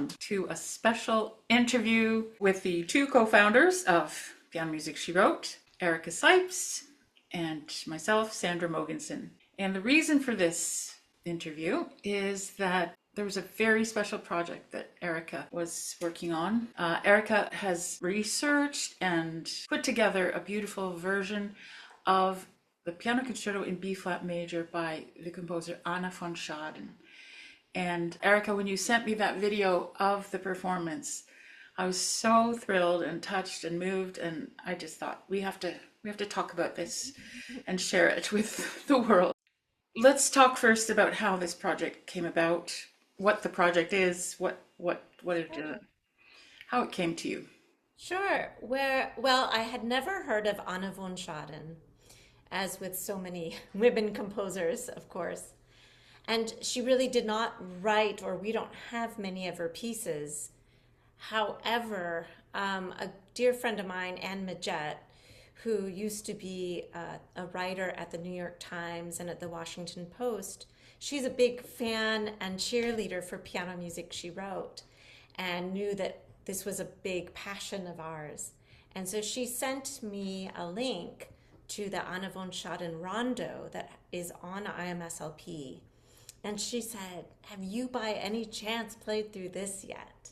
welcome to a special interview with the two co-founders of Piano Music She Wrote, Erica Sipes and myself, Sandra Mogensen. And the reason for this interview is that there was a very special project that Erica was working on. Erica has researched and put together a beautiful version of the Piano Concerto in B flat major by the composer Anna von Schaden. And Erica, when you sent me that video of the performance, I was so thrilled and touched and moved, and I just thought we have to talk about this and share it with the world. Let's talk first about how this project came about, what the project is, how it came to you. Sure. Well, I had never heard of Anna von Schaden, as with so many women composers, of course. And she really did not write, or we don't have many of her pieces. However, a dear friend of mine, Anne Midgett, who used to be a writer at the New York Times and at the Washington Post, she's a big fan and cheerleader for Piano Music She Wrote, and knew that this was a big passion of ours. And so she sent me a link to the Anna von Schaden rondo that is on IMSLP. And she said, have you by any chance played through this yet?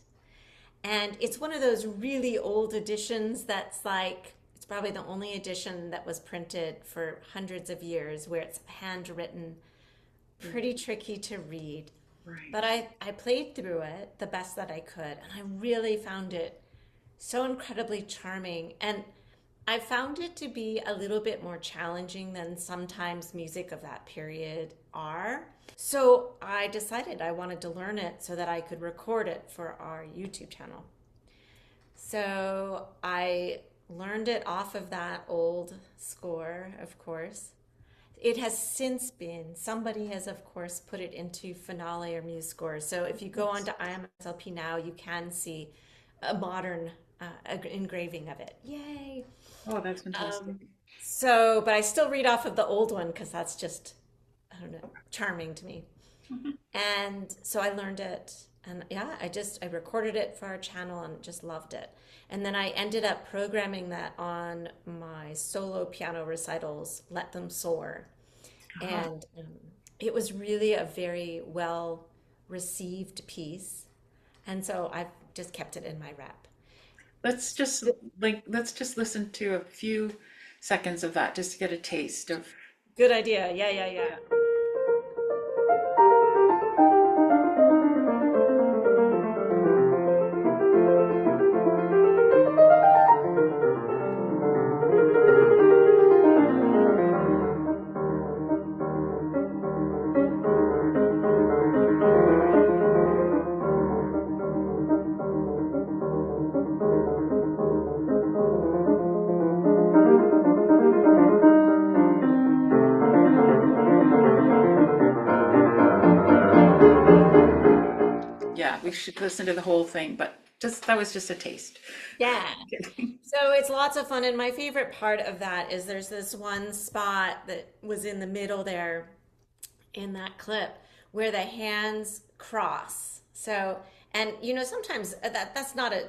And it's one of those really old editions that's like, it's probably the only edition that was printed for hundreds of years, where it's handwritten, pretty tricky to read. Right. But I played through it the best that I could, and I really found it so incredibly charming. And I found it to be a little bit more challenging than sometimes music of that period are. So I decided I wanted to learn it so that I could record it for our YouTube channel. So I learned it off of that old score, of course. It has since been, somebody has, of course, put it into Finale or Muse scores. So if you go onto IMSLP now, you can see a modern engraving of it. Yay! Oh, that's fantastic. But I still read off of the old one because that's just, I don't know, charming to me. And so I learned it, and yeah, I recorded it for our channel and just loved it. And then I ended up programming that on my solo piano recitals, Let Them Soar. And it was really a very well received piece. And so I've just kept it in my rep. Let's just listen to a few seconds of that just to get a taste of. Good idea. Yeah. Yeah, we should listen to the whole thing, but just that was just a taste. Yeah. So it's lots of fun. And my favorite part of that is there's this one spot that was in the middle there in that clip where the hands cross. So, and sometimes that's not a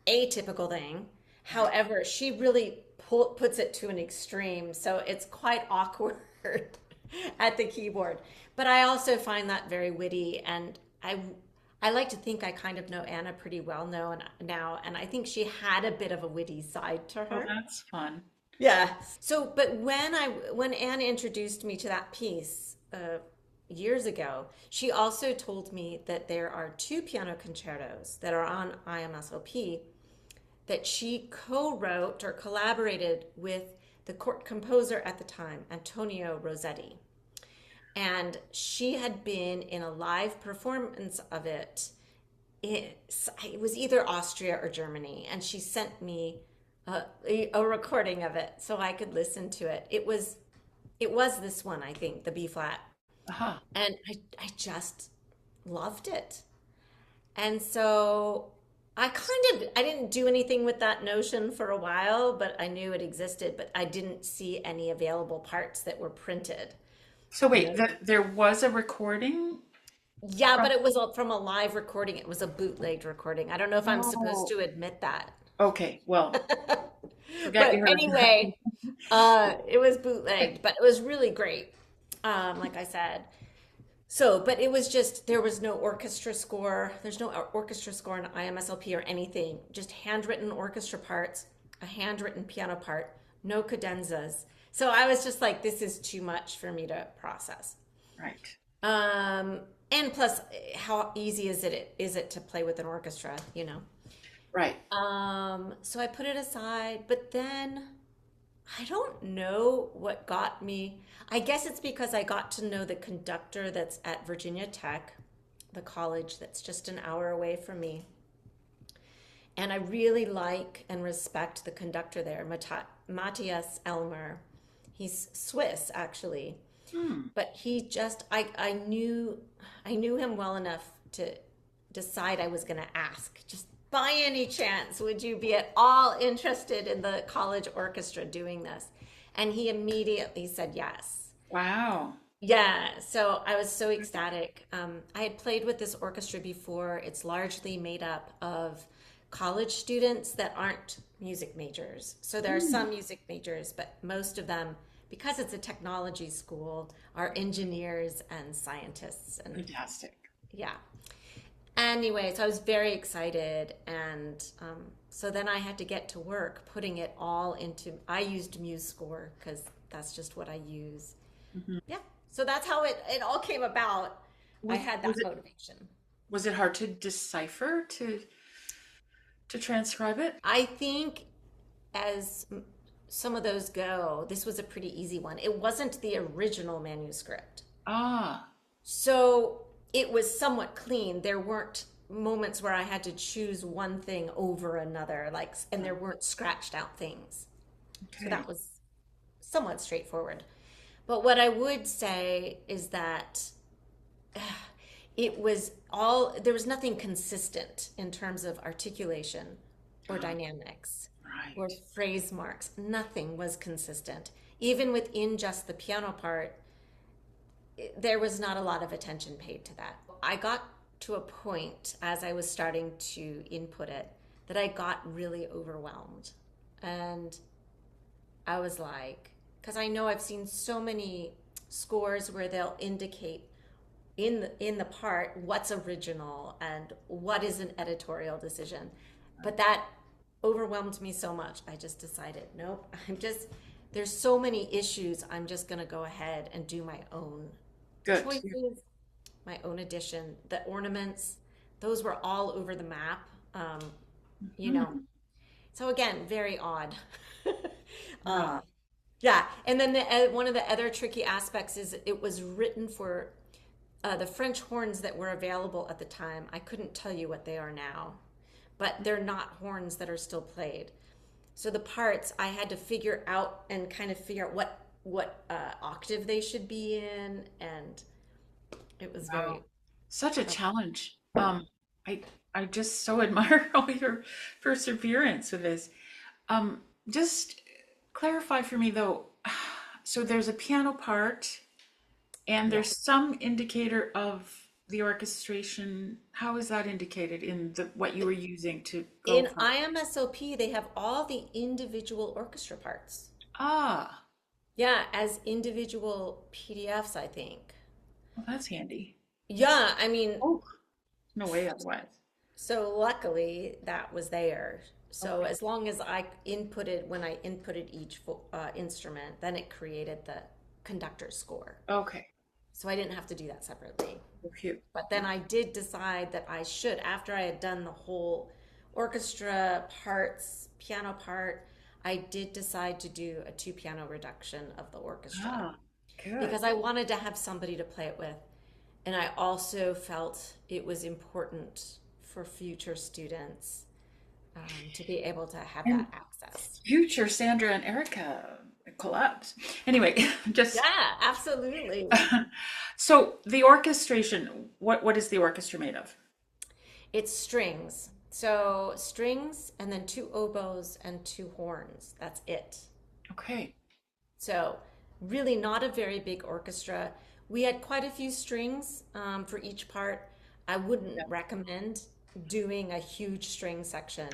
atypical thing. However, she really puts it to an extreme. So it's quite awkward at the keyboard. But I also find that very witty, and I like to think I kind of know Anna pretty well now, and I think she had a bit of a witty side to Oh, her. that's fun. Yeah. So, but when Anna introduced me to that piece years ago, she also told me that there are two piano concertos that are on IMSLP that she co-wrote or collaborated with the court composer at the time, Antonio Rossetti. And she had been in a live performance of it. It was either Austria or Germany, and she sent me a recording of it so I could listen to it. It was this one, I think, the B flat, Aha. and I just loved it. And so I didn't do anything with that notion for a while, but I knew it existed, but I didn't see any available parts that were printed. So You wait, know, there was a recording Yeah, but it was from a live recording. It was a bootlegged recording. I don't know if I'm supposed Oh, to admit that. okay. Well, forget you But heard that. anyway, it was bootlegged, but it was really great. Like I said. So, but it was just, there was no orchestra score. There's no orchestra score in IMSLP or anything. Just handwritten orchestra parts, a handwritten piano part, no cadenzas. So I was just like, this is too much for me to process. Right. Um, and plus, how easy is it to play with an orchestra, you know? Right. So I put it aside, but then I don't know what got me. I guess it's because I got to know the conductor that's at Virginia Tech, the college that's just an hour away from me. And I really like and respect the conductor there, Matthias Elmer. He's Swiss, actually. Hmm. But he just, I knew him well enough to decide I was going to ask, just by any chance, would you be at all interested in the college orchestra doing this? And he immediately said yes. Wow. Yeah, so I was so ecstatic. I had played with this orchestra before. It's largely made up of college students that aren't music majors. So there are Hmm. some music majors, but most of them, because it's a technology school, are engineers and scientists. And Fantastic. yeah. Anyway, so I was very excited. And so then I had to get to work putting it all into, I used MuseScore because that's just what I use. Mhm. Yeah. So that's how it all came about. I Was had was that it motivation. was it hard to decipher to transcribe it? I think as some of those go, this was a pretty easy one. It wasn't the original manuscript. Ah. So it was somewhat clean. There weren't moments where I had to choose one thing over another, like, and there weren't scratched out things. So Okay. that was somewhat straightforward. But what I would say is that it was all, there was nothing consistent in terms of articulation or Ah, dynamics or right. phrase marks. Nothing was consistent. Even within just the piano part, there was not a lot of attention paid to that. I got to a point as I was starting to input it that I got really overwhelmed. And I was like, because I know I've seen so many scores where they'll indicate in the part what's original and what is an editorial decision. But that overwhelmed me so much. I just decided, nope, there's so many issues. I'm just going to go ahead and do my own Good. choices, my own addition. The ornaments, those were all over the map. Um, you know, Mhm. so again, very odd. uh, Wow. yeah, and then one of the other tricky aspects is it was written for the French horns that were available at the time. I couldn't tell you what they are now, but they're not horns that are still played. So the parts I had to figure out and kind of figure out what octave they should be in, and it was Wow. very Such a uh, challenge. I I just so admire all your perseverance with this. Um, just clarify for me though. So there's a piano part, and yeah. there's some indicator of the orchestration. How is that indicated in the what you were using to go In from? IMSOP, they have all the individual orchestra parts. Ah, Yeah, as individual PDFs, I think. well, that's handy. Yeah, I mean, Oh, no way otherwise. so luckily that was there. So Okay. as long as when I inputted each instrument, then it created the conductor score. Okay. So I didn't have to do that separately. Well, phew. But then I did decide that I should, after I had done the whole orchestra parts, piano part, I did decide to do a two piano reduction of the orchestra Ah, good. because I wanted to have somebody to play it with. And I also felt it was important for future students to be able to have And that access. future Sandra and Erica collabs. Anyway, just Yeah, absolutely. so the orchestration, what is the orchestra made of? It's strings. So strings and then two oboes and two horns. That's it. Okay. So really not a very big orchestra. We had quite a few strings for each part. I wouldn't Yeah. recommend doing a huge string section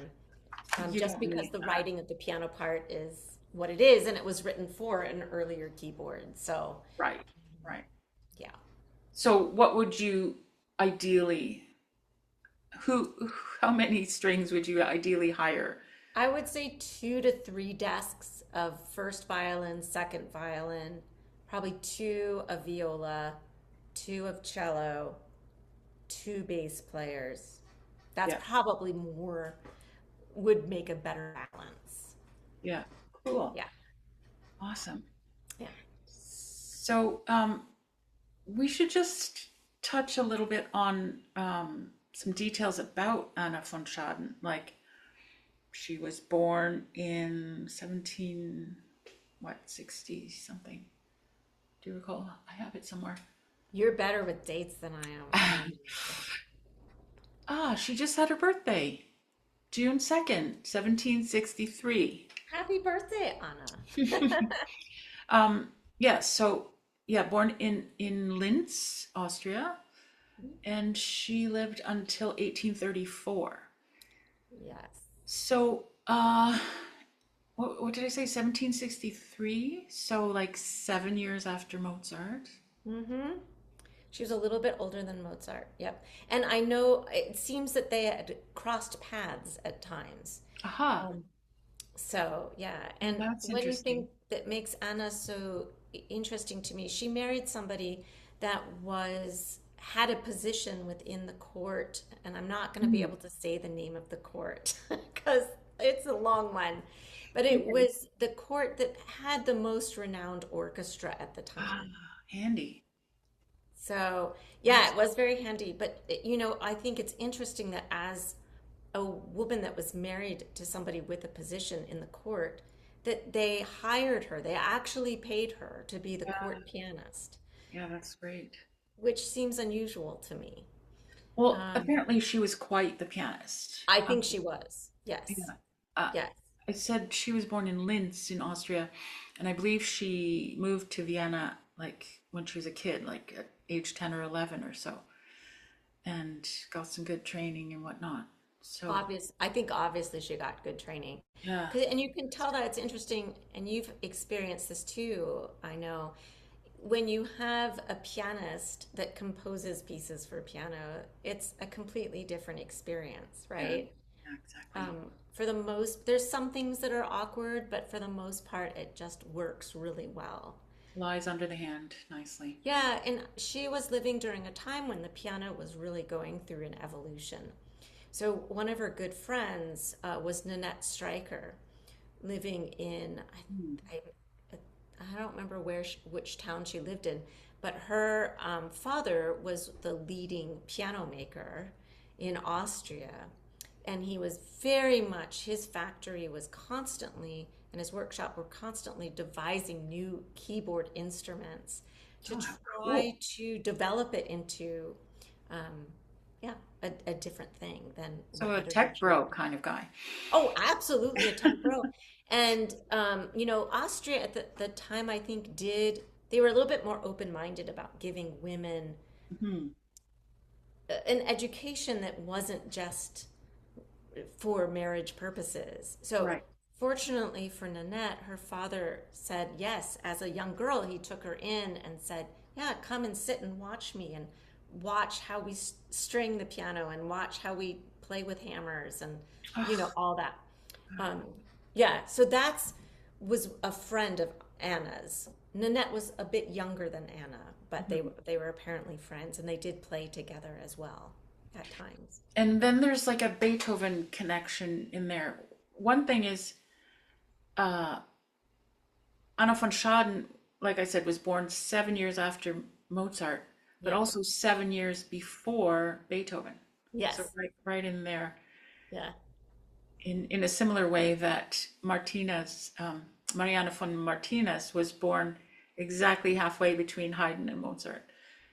You just don't because need the that. writing of the piano part is what it is, and it was written for an earlier keyboard. So, Right. Right. yeah, So what would you ideally how many strings would you ideally hire? I would say 2 to 3 desks of first violin, second violin, probably two of viola, two of cello, two bass players. That's Yeah. probably more, would make a better balance. Yeah. Cool. Yeah, Awesome. yeah. So, we should just touch a little bit on some details about Anna von Schaden. Like, she was born in 17, what, 60 something. Do you recall? I have it somewhere. You're better with dates than I am. I don't know. She just had her birthday, June 2nd, 1763. Happy birthday, Anna. Yeah, so yeah, born in Linz, Austria, and she lived until 1834. Yes. So, what did I say? 1763? So like 7 years after Mozart. Mm-hmm. She was a little bit older than Mozart. Yep. And I know it seems that they had crossed paths at times. Aha, Um, So, yeah. And that's one interesting. thing that makes Anna so interesting to me, she married somebody that had a position within the court, and I'm not going to be Hmm. able to say the name of the court because it's a long one. But it Okay. was the court that had the most renowned orchestra at the Ah, time. handy. So, yeah, Nice. it was very handy. But, I think it's interesting that as a woman that was married to somebody with a position in the court, that they hired her. They actually paid her to be the Yeah, court pianist, yeah, that's great. which seems unusual to me. Well, Um, apparently she was quite the pianist. I think she was. Yes. Yeah. Uh, Yes. I said she was born in Linz in Austria, and I believe she moved to Vienna like when she was a kid, like at age 10 or 11 or so, and got some good training and whatnot. So, I think obviously she got good training. yeah. And you can tell that it's interesting, and you've experienced this too, I know. When you have a pianist that composes pieces for piano, it's a completely different experience, Yeah, right? yeah, exactly. There's some things that are awkward, but for the most part, it just works really well. Lies under the hand nicely. Yeah, and she was living during a time when the piano was really going through an evolution. So one of her good friends was Nanette Streicher, living in Hmm. I don't remember which town she lived in, but her father was the leading piano maker in Austria, and he was very much his factory was constantly and his workshop were constantly devising new keyboard instruments to Oh, how try cool. to develop it into um, yeah a different thing than So what a had tech originally bro been. kind of guy. Oh, absolutely, a tech bro. And Austria at the time, I think, they were a little bit more open-minded about giving women Hmm. an education that wasn't just for marriage purposes. So, Right. fortunately for Nanette, her father said yes. As a young girl, he took her in and said, "Yeah, come and sit and watch me and watch how we string the piano and watch how we play with hammers and Oh, all that." Um, yeah, so that's was a friend of Anna's. Nanette was a bit younger than Anna, but mhm. they were apparently friends, and they did play together as well at times. And then there's like a Beethoven connection in there. One thing is, uh, Anna von Schaden, like I said, was born 7 years after Mozart, but Yeah. also 7 years before Beethoven. So Yes. right in there, Yeah. in a similar way that Mariana von Martinez was born exactly halfway between Haydn and Mozart,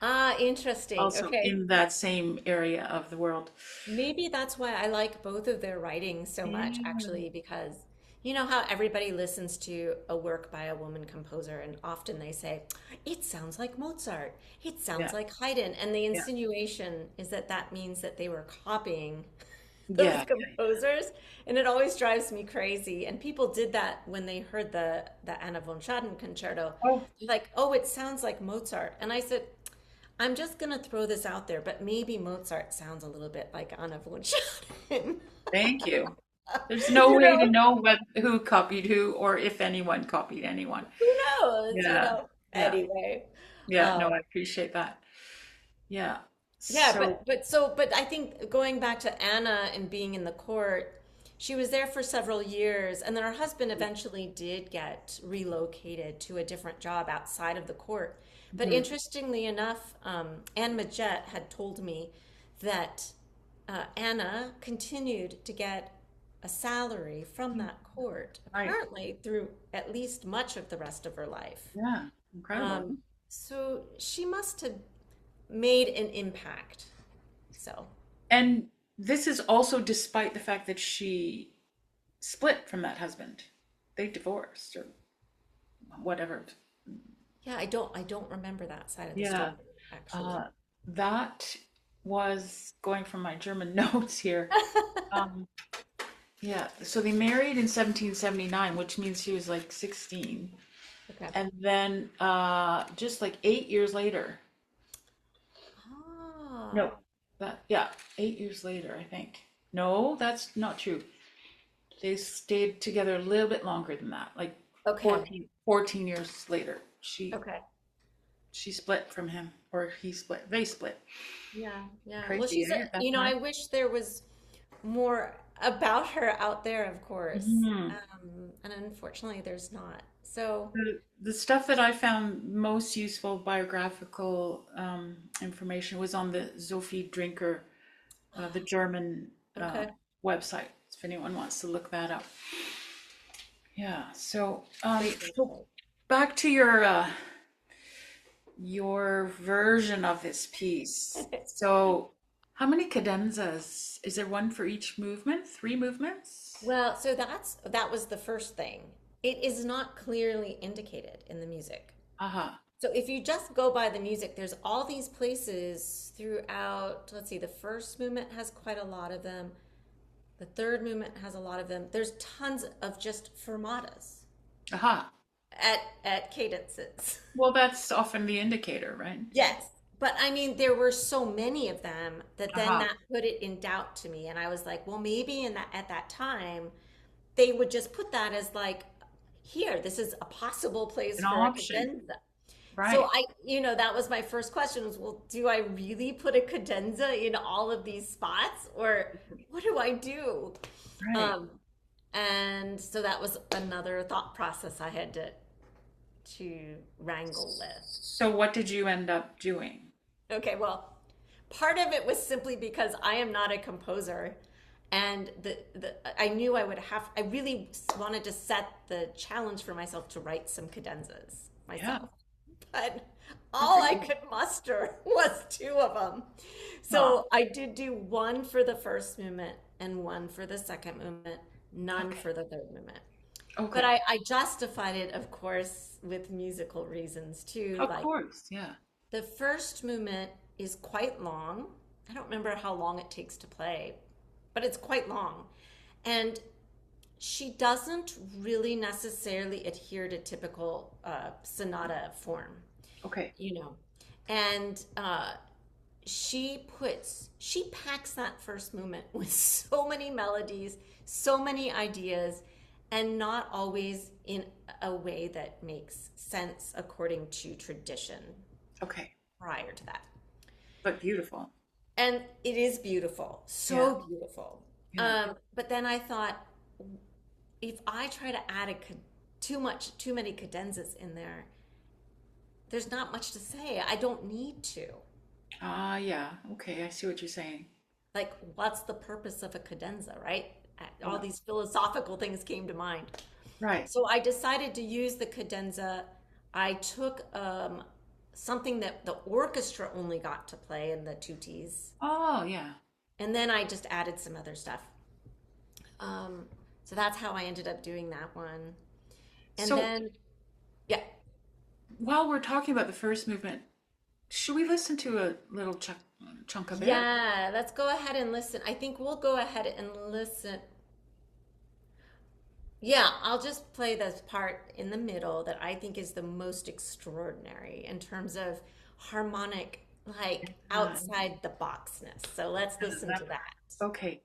Ah, interesting. also Okay. in that same area of the world. Maybe that's why I like both of their writings so much, Yeah. actually, because You know how everybody listens to a work by a woman composer, and often they say, it sounds like Mozart, it sounds Yeah. like Haydn. And the Yeah. insinuation is that that means that they were copying those Yeah. composers. And it always drives me crazy. And people did that when they heard the Anna von Schaden concerto. Oh, They're like, oh, it sounds like Mozart. And I said, I'm just going to throw this out there, but maybe Mozart sounds a little bit like Anna von Schaden. thank you. There's no You way to know? know who copied who or if anyone copied anyone. Who knows, you Yeah. know? Yeah. Anyway, Yeah. No, I appreciate that. Yeah. yeah, So, but I think going back to Anna and being in the court, she was there for several years, and then her husband eventually did get relocated to a different job outside of the court. But mhm, interestingly enough, Anne Majette had told me that Anna continued to get a salary from that court, right. apparently through at least much of the rest of her life. Yeah. Incredible. Um, so she must have made an impact. So, And this is also despite the fact that she split from that husband. They divorced or whatever. yeah, I don't remember that side of the Yeah. story actually. Uh, that was going from my German notes here. Um, yeah. So they married in 1779, which means she was like 16. Okay. And then just like 8 years later, no, Ah, yeah, 8 years later, I think. No, that's not true. They stayed together a little bit longer than that, like okay. 14 years later. Okay. She split from him, or he split. They split. Yeah, yeah. Well, Crazy, she's a, eh, at that you know, I time? wish there was more about her out there, of course. Mhm. And unfortunately, there's not. So, The stuff that I found most useful biographical information was on the Sophie Drinker, the German okay. website, if anyone wants to look that up. Yeah, so Great website. back to your version of this piece. So how many cadenzas? Is there one for each movement? Three movements? Well, so that was the first thing. It is not clearly indicated in the music. Aha. So if you just go by the music, there's all these places throughout. Let's see, the first movement has quite a lot of them. The third movement has a lot of them. There's tons of just fermatas Aha. at cadences. Well, that's often the indicator, right? Yes. But I mean, there were so many of them that then Aha. that put it in doubt to me. And I was like, well, maybe in that at that time, they would just put that as like, here, this is a possible place An for a option. cadenza. So Right. that was my first question was, well, do I really put a cadenza in all of these spots or what do I do? Right. Um, and so that was another thought process I had to wrangle with. So what did you end up doing? Okay, well, part of it was simply because I am not a composer, and the I knew I really wanted to set the challenge for myself to write some cadenzas Yeah. myself. But all I Okay. could muster was two of them. Ah, So I did do one for the first movement and one for the second movement, none okay. for the third movement. But Okay. I justified it, of course, with musical reasons too. Of Like course. Yeah. the first movement is quite long. I don't remember how long it takes to play, but it's quite long. And she doesn't really necessarily adhere to typical sonata form, Okay. you know. And she packs that first movement with so many melodies, so many ideas, and not always in a way that makes sense according to tradition Okay. prior to that. But beautiful. And it is beautiful, Yeah. so beautiful. Yeah. But then I thought, if I try to add too many cadenzas in there, there's not much to say. I don't need to. Ah, yeah. Okay. I see what you're saying. Like, what's the purpose of a cadenza, right? All Yeah. these philosophical things came to mind. Right. So I decided to use the cadenza. I took something that the orchestra only got to play in the tutis, Oh, yeah. and then I just added some other stuff. Um, So that's how I ended up doing that one. And So then, yeah, while we're talking about the first movement, should we listen to a little chunk of it? yeah, let's go ahead and listen. I think we'll go ahead and listen. Yeah, I'll just play this part in the middle that I think is the most extraordinary in terms of harmonic, like Uh, outside the boxness. So let's listen to that. okay.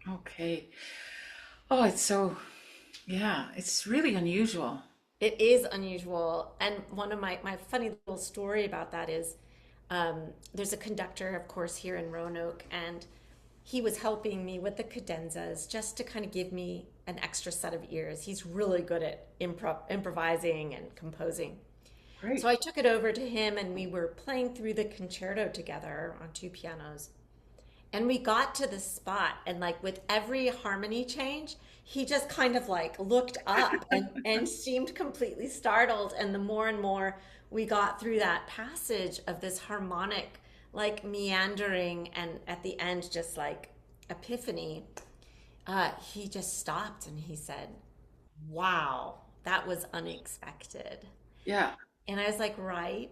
Okay. Oh, it's so, yeah, it's really unusual. It is unusual. And one of my funny little story about that is there's a conductor, of course, here in Roanoke, and he was helping me with the cadenzas just to kind of give me an extra set of ears. He's really good at improvising and composing. So Great. I took it over to him and we were playing through the concerto together on two pianos. And we got to the spot, and like with every harmony change, he just kind of like looked up and seemed completely startled. And the more and more we got through that passage of this harmonic, like meandering, and at the end, just like epiphany, he just stopped and he said, "Wow, that was unexpected." Yeah. And I was like, right.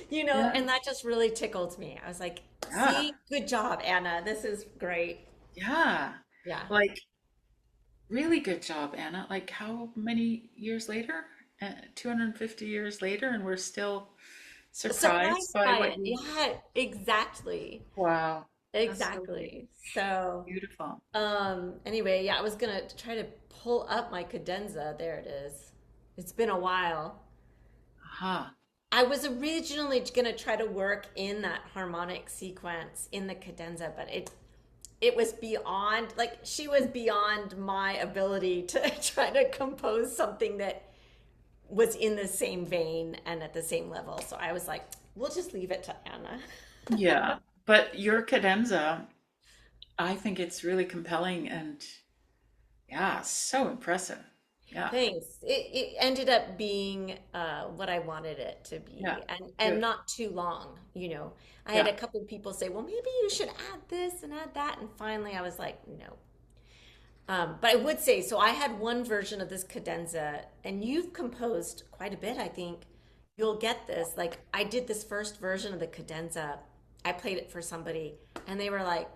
Yeah. And that just really tickled me. I was like, Yeah. see, good job, Anna. This is great. Yeah. Yeah. Like, really good job, Anna. Like, how many years later? 250 years later, and we're still surprised Surprised by by what it. you. Yeah, exactly. Wow. That's so Exactly. So, beautiful. anyway, yeah, I was gonna try to pull up my cadenza. There it is. It's been a while. Aha. I was originally gonna try to work in that harmonic sequence in the cadenza, but it was beyond, like, she was beyond my ability to try to compose something that was in the same vein and at the same level. So I was like, we'll just leave it to Anna. Yeah. But your cadenza, I think it's really compelling and yeah, so impressive. Yeah. Thanks. It ended up being what I wanted it to Yeah. be, and Good. not too long. I had Yeah. a couple of people say, "Well, maybe you should add this and add that," and finally, I was like, "No." But I would say, so I had one version of this cadenza, and you've composed quite a bit, I think. You'll get this. Like, I did this first version of the cadenza. I played it for somebody, and they were like,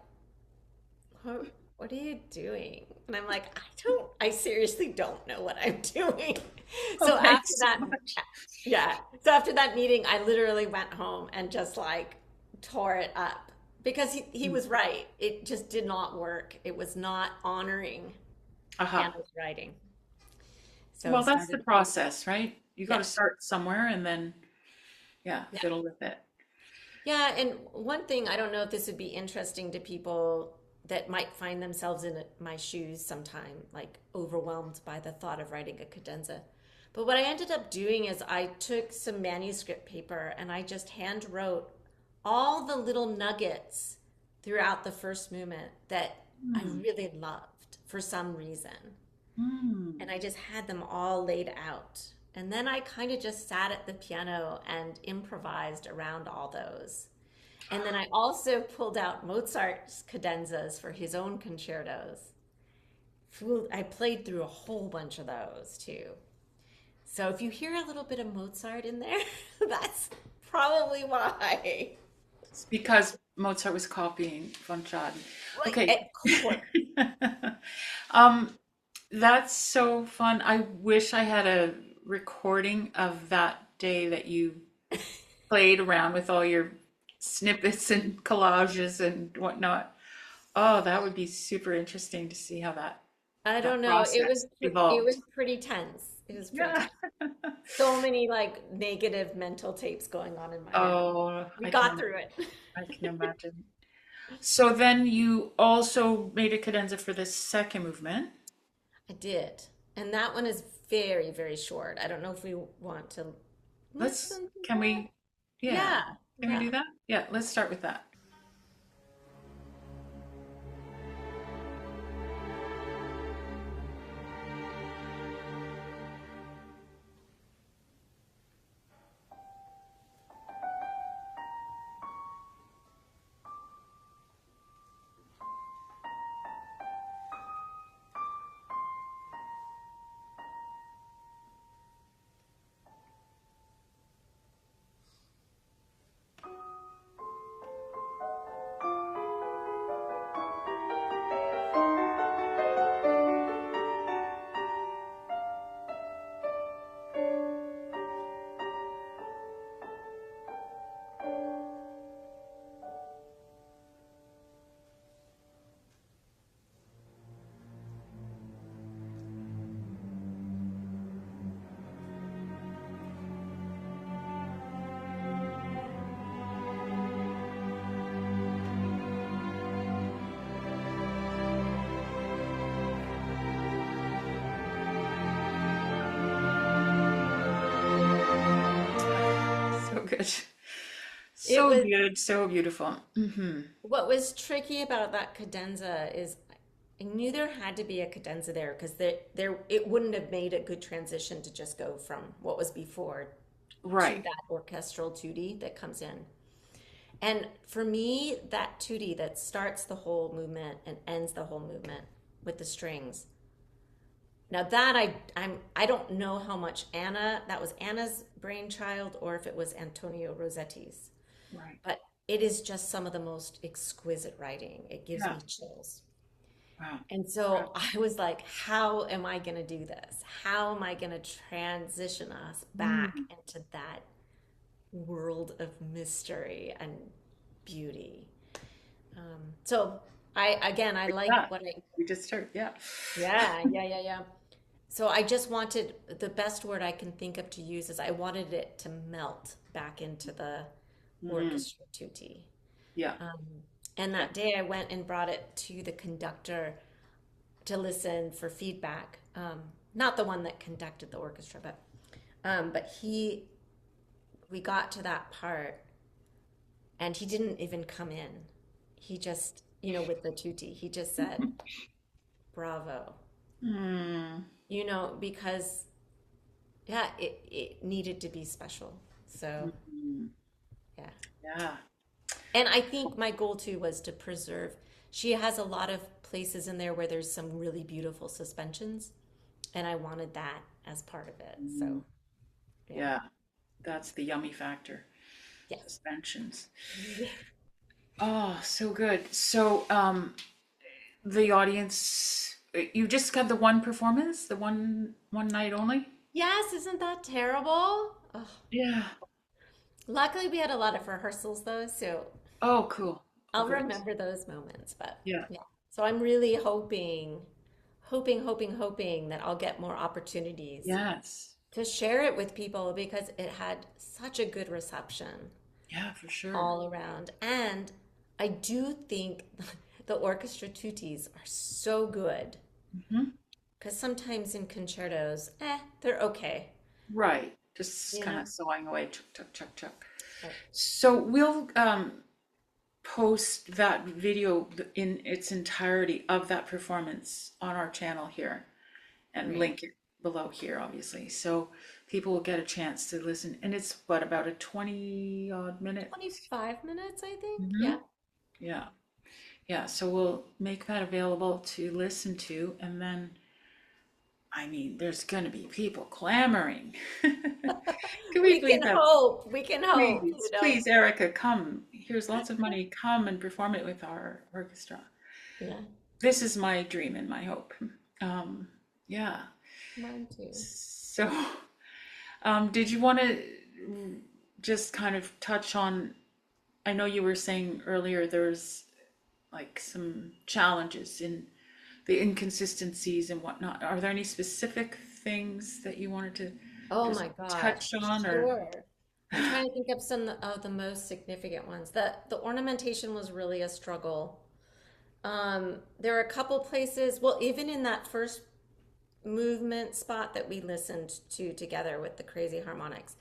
what are you doing? And I'm like, I seriously don't know what I'm doing. Oh, So after thanks so that, much. yeah. So after that meeting, I literally went home and just like tore it up because he was right. It just did not work. It was not honoring Aha. Anna's writing. So Well, that's the started, process, right? You got yeah. to start somewhere and then, yeah, Yeah. fiddle with it. Yeah, and one thing, I don't know if this would be interesting to people that might find themselves in my shoes sometime, like overwhelmed by the thought of writing a cadenza. But what I ended up doing is I took some manuscript paper and I just hand wrote all the little nuggets throughout the first movement that I Hmm. really loved for some reason. Hmm. And I just had them all laid out. And then I kind of just sat at the piano and improvised around all those. And then I also pulled out Mozart's cadenzas for his own concertos. I played through a whole bunch of those too. So if you hear a little bit of Mozart in there, that's probably why. It's because Mozart was copying von Schaden. Like, Okay. of course. Um, that's so fun. I wish I had a recording of that day that you played around with all your snippets and collages and whatnot. Oh, that would be super interesting to see how that I that don't know. process It evolved. was pretty tense. It was pretty Yeah. tense. So many like negative mental tapes going on in my head. Oh, We got through it. I can imagine. So then you also made a cadenza for the second movement. I did. And that one is very, very short. I don't know if we want to listen to Can that. we, yeah, Yeah, can we yeah. do that? Yeah, let's start with that. So good. It So was good, so beautiful. what was tricky about that cadenza is I knew there had to be a cadenza there because there it wouldn't have made a good transition to just go from what was before to Right. that orchestral tutti that comes in. And for me, that tutti that starts the whole movement and ends the whole movement with the strings. Now that I don't know how much Anna that was Anna's brainchild or if it was Antonio Rossetti's, Right. but it is just some of the most exquisite writing. It gives Yeah. me chills. Wow. And Wow. so I was like, how am I going to do this? How am I going to transition us back Mm. into that world of mystery and beauty? So I Like like that. what I, We just start. Yeah. yeah. So I just wanted the best word I can think of to use is I wanted it to melt back into the Mm. orchestra tutti. Yeah. Um, and Yeah. that day I went and brought it to the conductor to listen for feedback. Not the one that conducted the orchestra, but we got to that part and he didn't even come in. He just, with the tutti, he just said, bravo, Mm. because yeah, it needed to be special. So Mhm. yeah. Yeah. And I think my goal too was to preserve. She has a lot of places in there where there's some really beautiful suspensions, and I wanted that as part of it. Mm. So yeah, Yeah. That's the yummy factor. yeah. Suspensions. Yeah. Oh, so good. So, the audience, you just got the one performance, the one night only? Yes, isn't that terrible? Ugh. Yeah. Luckily, we had a lot of rehearsals though, so Oh, cool. Oh, I'll good. remember those moments. But Yeah. yeah, so I'm really hoping that I'll get more opportunities Yes. to share it with people because it had such a good reception Yeah, for sure. all around. And I do think the orchestra tutti are so good Hmm. because sometimes in concertos, they're okay, Right. Just you kind know? of sawing away, chuck, chuck, chuck, chuck. Right. So we'll post that video in its entirety of that performance on our channel here and Great. link it below here, obviously. So people will get a chance to listen. And it's what, about a 20 odd minute? 25 minutes, I think. Hmm. Yeah. Yeah. Yeah. So we'll make that available to listen to. And then, I mean, there's going to be people clamoring. Can we We please can have, hope. We can hope, please, please, Erica, come. Here's lots of money. Come and perform it with our orchestra. Yeah, This is my dream and my hope. Um, yeah. mine too. So, did you want to just kind of touch on? I know you were saying earlier there's like some challenges in the inconsistencies and whatnot. Are there any specific things that you wanted to Oh just my gosh, touch on, or? sure. I'm trying to think of some of the most significant ones. The ornamentation was really a struggle. There are a couple places, well, even in that first movement spot that we listened to together with the crazy harmonics,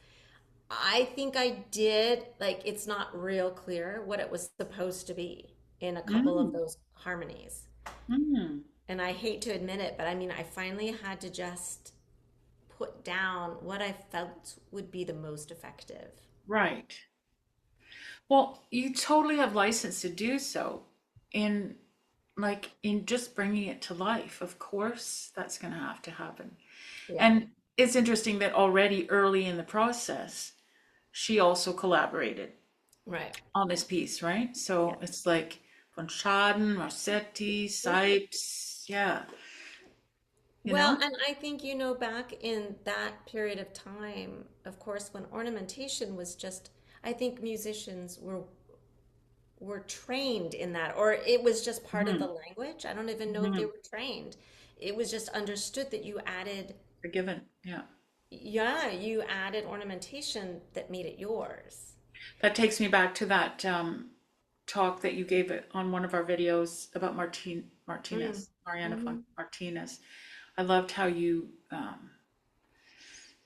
I think I did, like, it's not real clear what it was supposed to be in a couple of Mm, those harmonies. mm, And I hate to admit it, but I mean, I finally had to just put down what I felt would be the most effective. right. Well, you totally have license to do so in in just bringing it to life. Of course, that's going to have to happen. Yeah, And it's interesting that already early in the process, she also collaborated right. on this piece, right? Yeah. So it's like von Schaden, Rossetti, Yeah. Sipes, yeah, you Well, know? and I think, back in that period of time, of course, when ornamentation was just, I think musicians were trained in that, or it was just part of the Hmm. language. I don't even know if they Hmm. were trained. It was just understood that you added, Forgiven, yeah. yeah, you added ornamentation that made it yours. That takes me back to that talk that you gave it on one of our videos about Mm. Mariana Hmm. Martinez. I loved how you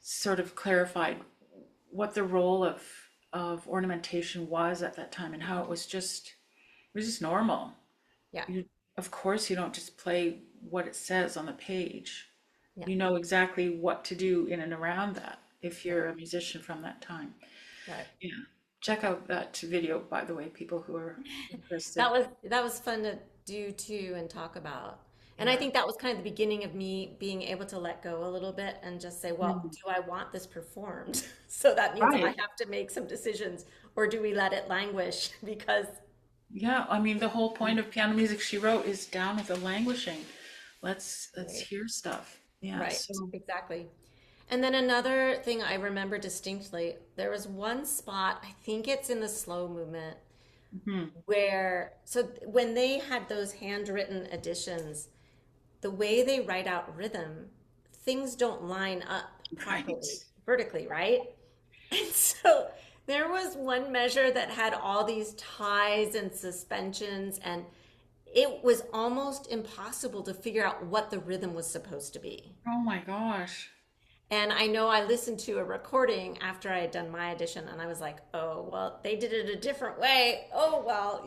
sort of clarified what the role of ornamentation was at that time and how it was just normal. Yeah, You, of course, you don't just play what it says on the page. yeah, You know exactly what to do in and around that if yeah, you're a musician from that time. right. Yeah. Check out that video, by the way, people who are interested. That was fun to do too and talk about. And I Yeah. think that was kind of the beginning of me being able to let go a little bit and just say, well, Mm. do I want this performed? So that means I Right. have to make some decisions, or do we let it languish? Because, Yeah. I mean, the whole point of piano music she wrote is down with the languishing. Let's right, hear stuff. Yeah. right, So. exactly. And then another thing I remember distinctly, there was one spot, I think it's in the slow movement, Mhm. where, so when they had those handwritten editions, the way they write out rhythm, things don't line up Right. properly vertically, right? And so there was one measure that had all these ties and suspensions, and it was almost impossible to figure out what the rhythm was supposed to be. Oh my gosh. And I know I listened to a recording after I had done my edition, and I was like, oh, well, they did it a different way. Oh, well.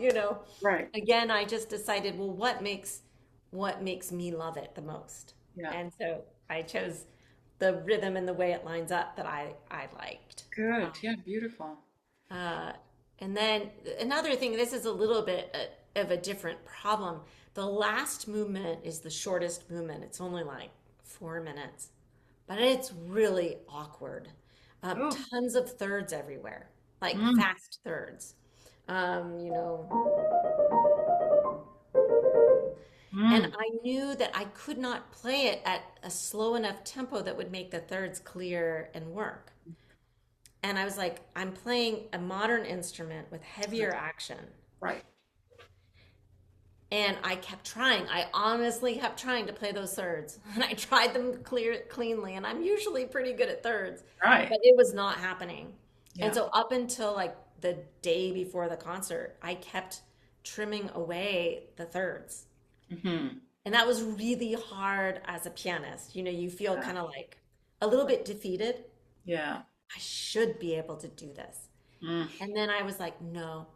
Right. Again, I just decided, well, what makes me love it the most? Yeah. And so I chose the rhythm and the way it lines up that I liked. Good. Yeah. Beautiful. Uh, and then another thing, this is a little bit of a different problem. The last movement is the shortest movement. It's only like 4 minutes, but it's really awkward. Oh. Tons of thirds everywhere, like Mm. fast thirds. You know, and Mm. I knew that I could not play it at a slow enough tempo that would make the thirds clear and work. And I was like, I'm playing a modern instrument with heavier action. Right. And I kept trying. I honestly kept trying to play those thirds. And I tried them cleanly. And I'm usually pretty good at thirds, Right. but it was not happening. And Yeah. so up until like the day before the concert, I kept trimming away the thirds. Hmm. And that was really hard as a pianist. You feel Yeah. kind of like a little bit defeated. Yeah. I should be able to do this. Mm. And then I was like, no,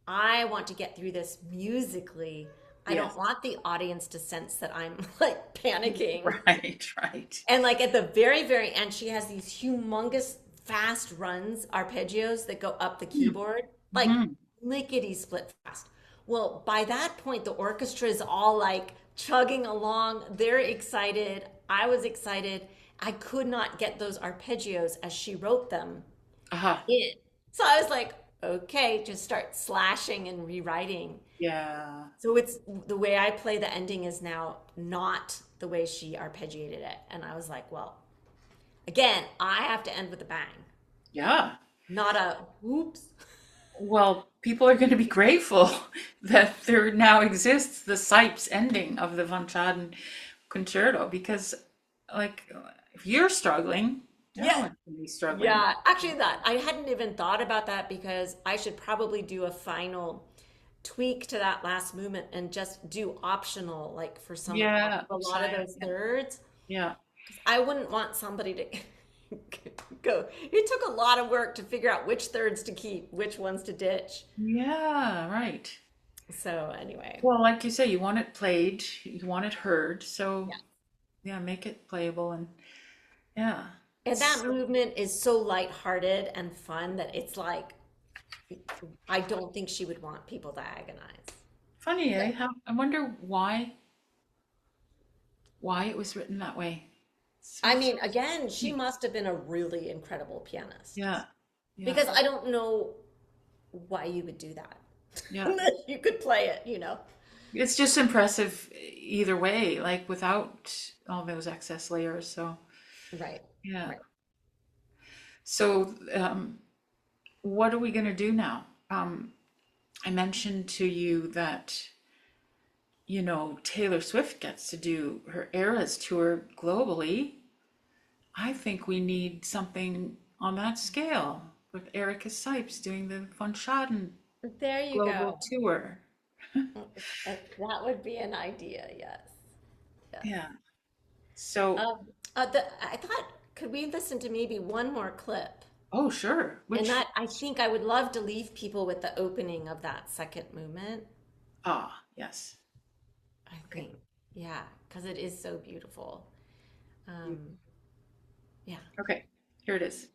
I want to get through this musically. I don't Yes. want the audience to sense that I'm like panicking. Right. Right. And like at the very, very end, she has these humongous fast runs, arpeggios that go up the keyboard, like Mm-hmm. lickety split fast. Well, by that point, the orchestra is all like chugging along. They're excited. I was excited. I could not get those arpeggios as she wrote them Uh-huh. in. So I was like, okay, just start slashing and rewriting. Yeah. So it's the way I play the ending is now not the way she arpeggiated it. And I was like, well, again, I have to end with a bang, Yeah. not a whoops. Well, people are going to be grateful that there now exists the Sipes ending of the Von Schaden concerto because, like, if you're struggling, Yeah. everyone's going to be struggling. Yeah, actually, that I hadn't even thought about that because I should probably do a final tweak to that last movement and just do optional, like for Yeah, a lot of upside. those thirds. Yeah, I wouldn't want somebody to go. It took a lot of work to figure out which thirds to keep, which ones to ditch. yeah, right. So anyway, Well, like you say, you want it played, you want it heard, so yeah. yeah, make it playable and yeah. And that So movement is so lighthearted and fun that it's like I don't think she would want people to agonize. funny, eh? How, I wonder why it was written that way. So I mean, again, she strange. must have been a really incredible pianist Yeah, yeah, because I don't know why you would do that. yeah. Unless you could play it, you know. It's just impressive either way, like without all those excess layers. So Right, yeah. right. So what are we gonna do now? I mentioned to you that Taylor Swift gets to do her Eras tour globally. I think we need something on that scale with Erica Sipes doing the Von Schaden There you global go. tour. That would be an idea, yes. Yes. Yeah. So, I thought, could we listen to maybe one more clip? oh, sure. And Which, that, I think I would love to leave people with the opening of that second movement. yes. I Okay. think, yeah, because it is so beautiful. Um, yeah. Okay. Here it is.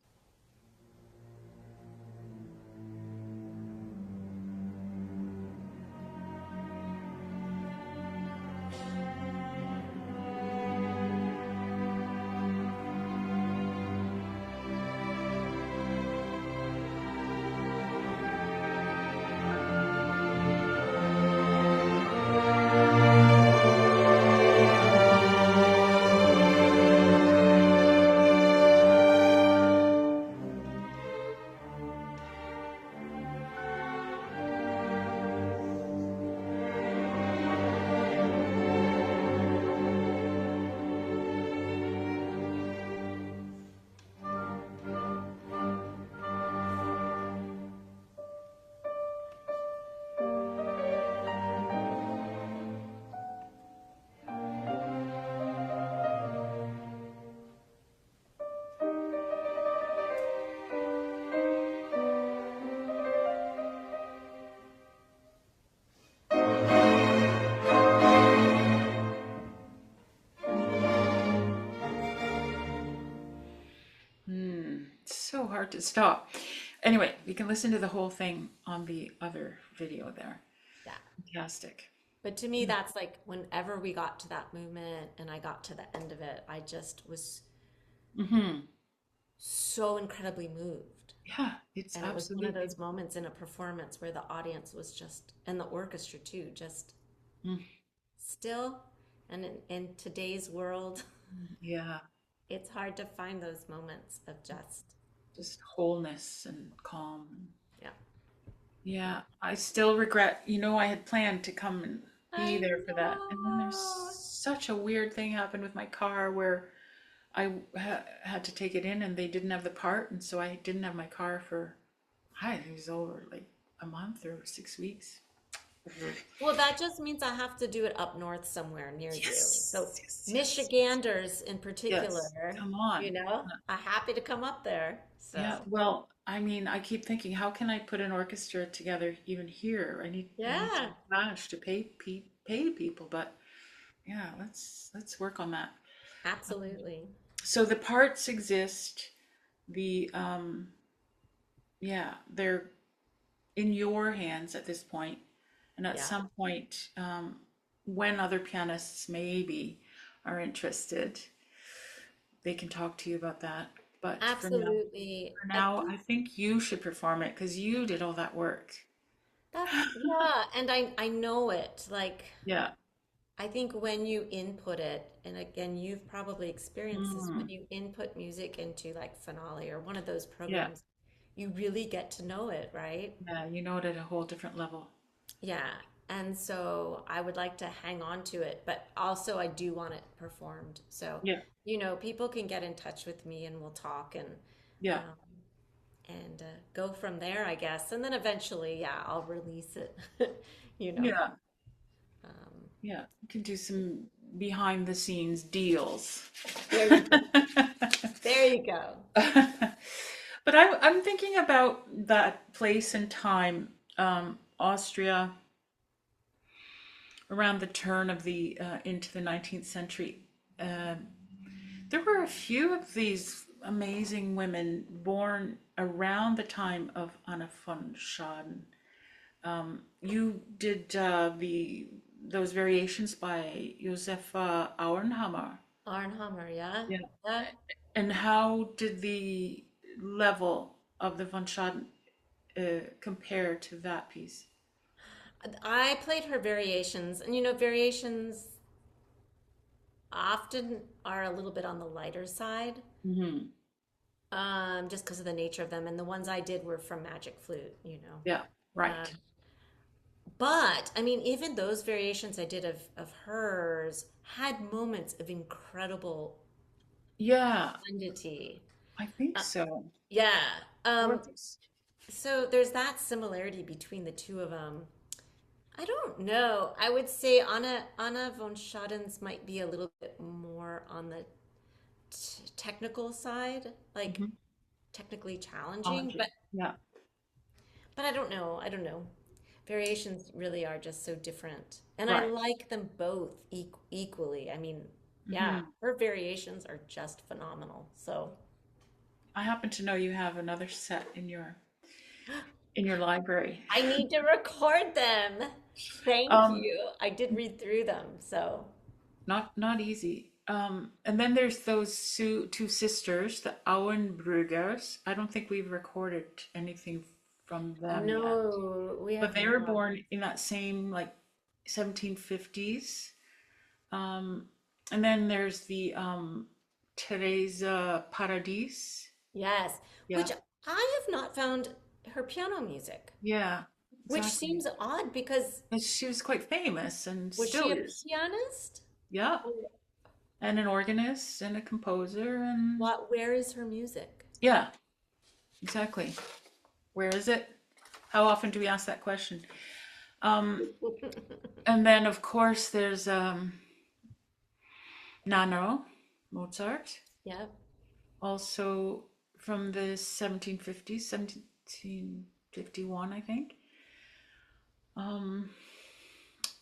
It's so hard to stop. Anyway, you can listen to the whole thing on the other video there. Yeah. Fantastic. But to me, that's like whenever we got to that movement and I got to the end of it, I just was Hmm. so incredibly moved. Yeah, it's And it was one of absolutely. those moments in a performance where the audience was just, and the orchestra too, just Mm, still. And in today's world, yeah, it's hard to find those moments of just wholeness and calm. yeah. Yeah, I still regret, I had planned to come and be I there for that. And then there's know. such a weird thing happened with my car where I had to take it in and they didn't have the part. And so I didn't have my car for, I think it was over like a month or 6 weeks. Well, that just means I have to do it up north somewhere near you. So, Yes, yes, yes, Michiganders in yes. particular, Come on. are happy to come up there. Yeah, So, well, I mean, I keep thinking, how can I put an orchestra together even here? I need yeah, some cash to pay people, but yeah, let's work on that. absolutely. So the parts exist. The yeah, they're in your hands at this point, and at Yeah, some point, when other pianists maybe are interested, they can talk to you about that. But absolutely. for now, I think you should perform it because you did all that work. Yeah, and I know it. Like, Yeah. I think when you input it, and again, you've probably experienced this, when Mm, you input music into like Finale or one of those yeah. programs, you really get to know it, right? Yeah, you know it at a whole different level. Yeah. And so I would like to hang on to it, but also I do want it performed. So, Yeah, people can get in touch with me and we'll talk yeah, um, and go from there, I guess. And then eventually, yeah, I'll release it, you know. yeah, Um, yeah. You can do some behind the scenes deals. there you go. There you go. But I'm thinking about that place and time, Austria, around the turn of the into the 19th century. Um there were a few of these amazing women born around the time of Anna von Schaden. You did the those variations by Josefa Auernhammer. Arnhammer, yeah. Yeah. Yeah. And how did the level of the von Schaden compare to that piece? I played her variations, and variations often are a little bit on the lighter side, Hmm. just because of the nature of them. And the ones I did were from Magic Flute, Yeah, Uh, right. but I mean, even those variations I did of hers had moments of incredible Yeah, profundity. I think Uh, so. yeah. Um, Gorgeous. so there's that similarity between the two of them. I don't know. I would say Anna von Schaden's might be a little bit more on the technical side, like Hmm. technically challenging, Challenging. Yeah, but I don't know. I don't know. Variations really are just so different, and I right. like them both equally. I mean, yeah, Hmm. her variations are just phenomenal. So I happen to know you have another set in your library. I need to record them. Thank Um, you. I did read through them. So not easy. And then there's those two sisters, the Auenbrugers. I don't think we've recorded anything from them yet, no, we but have they were not. born in that same like 1750s. Um, and then there's the Teresa Paradis. Yes, Yeah, which I have not found her piano music, yeah, which exactly. seems odd because And she was quite famous and was still she a is. pianist? Yeah, Or and an organist and a composer and where is her music? yeah, exactly. Where is it? How often do we ask that question? Um, and then of course there's Nano, Mozart, Yeah. also from the 1750s, 1751, I think. Um,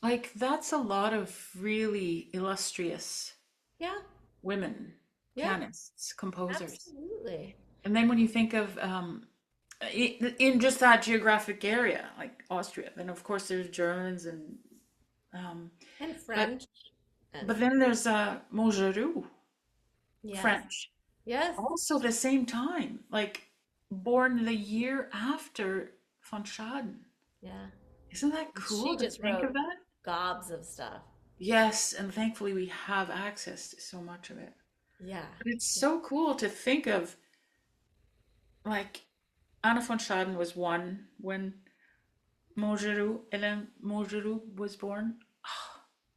like that's a lot of really illustrious Yeah. women, Yeah. pianists, composers. Absolutely. And then when you think of in just that geographic area, like Austria, then of course there's Germans and um, And but French. but And then there's Montgeroux, yes. French, Yes. also the same time, like born the year after von Schaden. Yeah. Isn't that cool She to just think of wrote that? gobs of stuff. Yes, and thankfully we have access to so much of it. Yeah. But it's Yeah. so cool to think of like Anna von Schaden was one when Hélène Montgeroux was born.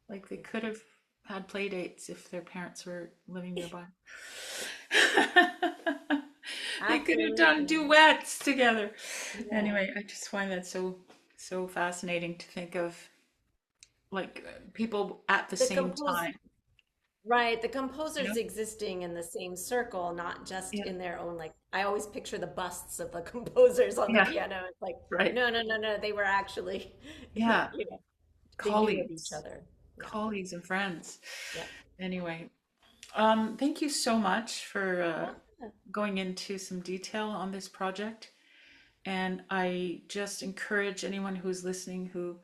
Like they could have had play dates if their parents were living nearby. They could have done Absolutely. duets together. Yeah. Anyway, I just find that so fascinating to think of like people at the The same compose time. Right, the You composers know? existing in the same circle, not just Yeah. in their own, like, I always picture the busts of the composers on the Yeah. piano. It's like, Right. no, no, no, no, they were actually, Yeah. they knew of each Colleagues. other. Yeah. Colleagues and friends. Yeah. Anyway, thank you so much for Yeah. going into some detail on this project. And I just encourage anyone who's listening who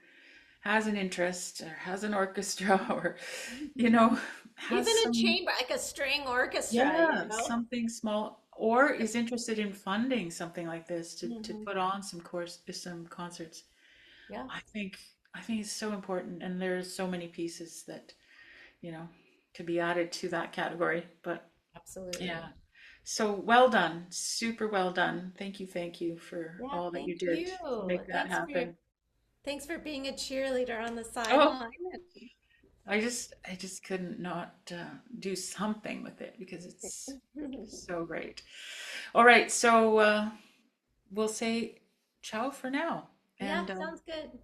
has an interest or has an orchestra or, you know, Even has a some, chamber, like a string orchestra, yeah, something small or is interested in funding something like this to Mhm. put on some concerts. Yeah, I think I think it's so important and there's so many pieces that, you know, to be added to that category. But absolutely. yeah. So well done, super well done. Thank you for Yeah, all that you thank did you. to make that happen. Thanks for being a cheerleader on the Oh, sideline. I just couldn't not do something with it because it's so great. All right, so we'll say ciao for now, Yeah, and sounds good.